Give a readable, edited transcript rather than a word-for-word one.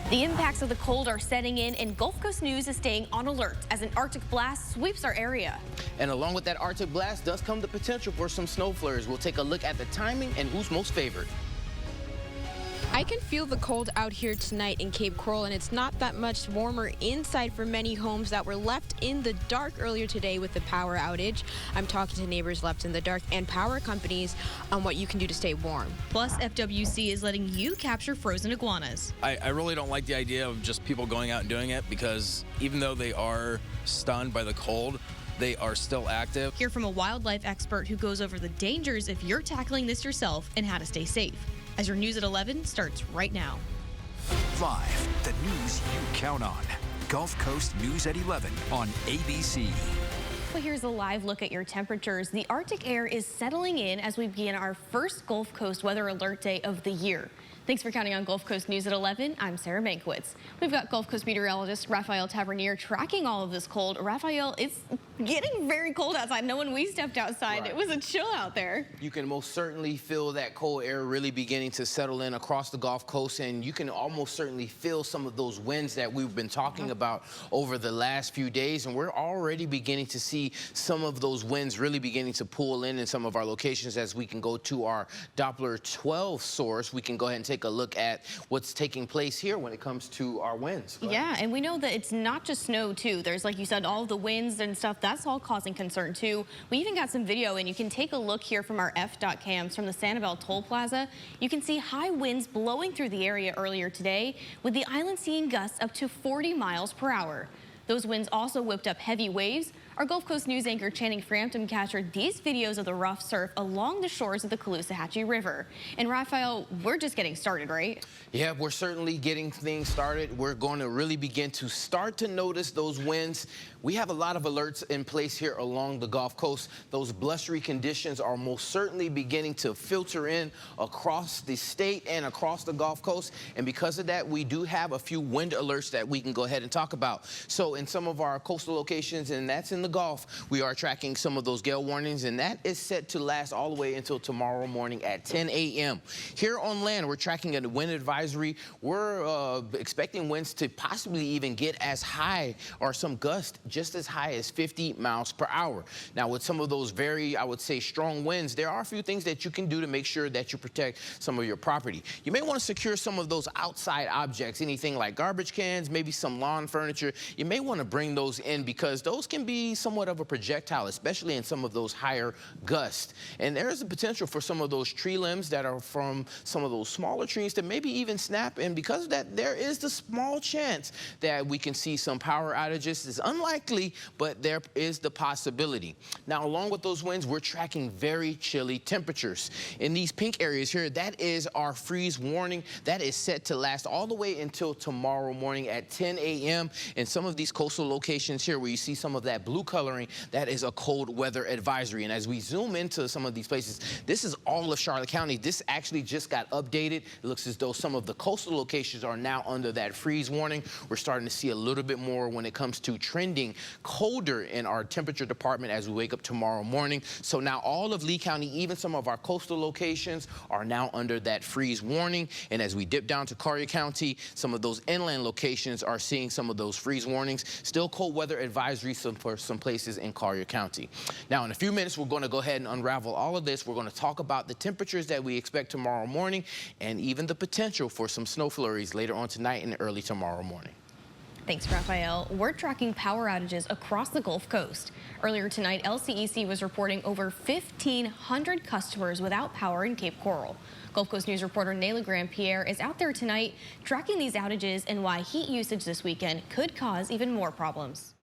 The impacts of the cold are setting in, and Gulf Coast News is staying on alert as an Arctic blast sweeps our area. And along with that Arctic blast does come the potential for some snow flurries. We'll take a look at the timing and who's most favored. I can feel the cold out here tonight in Cape Coral, and it's not that much warmer inside for many homes that were left in the dark earlier today with the power outage. I'm talking to neighbors left in the dark and power companies on what you can do to stay warm. Plus, FWC is letting you capture frozen iguanas. I really don't like the idea of just people going out and doing it, because even though they are stunned by the cold, they are still active. Hear from a wildlife expert who goes over the dangers if you're tackling this yourself and how to stay safe. As your News at 11 starts right now. Live, the news you count on. Gulf Coast News at 11 on ABC. Well, here's a live look at your temperatures. The Arctic air is settling in as we begin our first Gulf Coast weather alert day of the year. Thanks for counting on Gulf Coast News at 11. I'm Sarah Mankowitz. We've got Gulf Coast meteorologist Raphael Tavernier tracking all of this cold. Raphael, it's getting very cold outside. No, when we stepped outside, Right. It was a chill out there. You can most certainly feel that cold air really beginning to settle in across the Gulf Coast, and you can almost certainly feel some of those winds that we've been talking about over the last few days, and we're already beginning to see some of those winds really beginning to pull in some of our locations. As we can go to our Doppler 12 source, we can go ahead and take a look at what's taking place here when it comes to our winds. Yeah, and we know that it's not just snow, too. There's, like you said, all the winds and stuff. That's all causing concern, too. We even got some video, and you can take a look here from our F.dot cams from the Sanibel Toll Plaza. You can see high winds blowing through the area earlier today, with the island seeing gusts up to 40 miles per hour. Those winds also whipped up heavy waves. Our Gulf Coast News anchor Channing Frampton captured these videos of the rough surf along the shores of the Caloosahatchee River. And Raphael, we're just getting started, right? Yeah, we're certainly getting things started. We're going to really begin to start to notice those winds. We have a lot of alerts in place here along the Gulf Coast. Those blustery conditions are most certainly beginning to filter in across the state and across the Gulf Coast. And because of that, we do have a few wind alerts that we can go ahead and talk about. So in some of our coastal locations, and that's in the Gulf, we are tracking some of those gale warnings, and that is set to last all the way until tomorrow morning at 10 a.m. Here on land, we're tracking a wind advisory. We're expecting winds to possibly even get as high, or some gusts just as high as 50 miles per hour. Now, with some of those very, I would say, strong winds, there are a few things that you can do to make sure that you protect some of your property. You may want to secure some of those outside objects, anything like garbage cans, maybe some lawn furniture. You may want to bring those in, because those can be somewhat of a projectile, especially in some of those higher gusts. And there is a potential for some of those tree limbs that are from some of those smaller trees to maybe even snap. And because of that, there is the small chance that we can see some power outages. It's unlikely, but there is the possibility. Now, along with those winds, we're tracking very chilly temperatures. In these pink areas here, that is our freeze warning. That is set to last all the way until tomorrow morning at 10 a.m. In some of these coastal locations here where you see some of that blue coloring, that is a cold weather advisory. And as we zoom into some of these places, this is all of Charlotte County. This actually just got updated. It looks as though some of the coastal locations are now under that freeze warning. We're starting to see a little bit more when it comes to trending colder in our temperature department as we wake up tomorrow morning. So now all of Lee County, even some of our coastal locations, are now under that freeze warning. And as we dip down to Collier County, some of those inland locations are seeing some of those freeze warnings. Still cold weather advisories for some places in Collier County. Now, in a few minutes, we're going to go ahead and unravel all of this. We're going to talk about the temperatures that we expect tomorrow morning, and even the potential for some snow flurries later on tonight and early tomorrow morning. Thanks, Raphael. We're tracking power outages across the Gulf Coast. Earlier tonight, LCEC was reporting over 1,500 customers without power in Cape Coral. Gulf Coast News reporter Nayla Graham-Pierre is out there tonight tracking these outages and why heat usage this weekend could cause even more problems.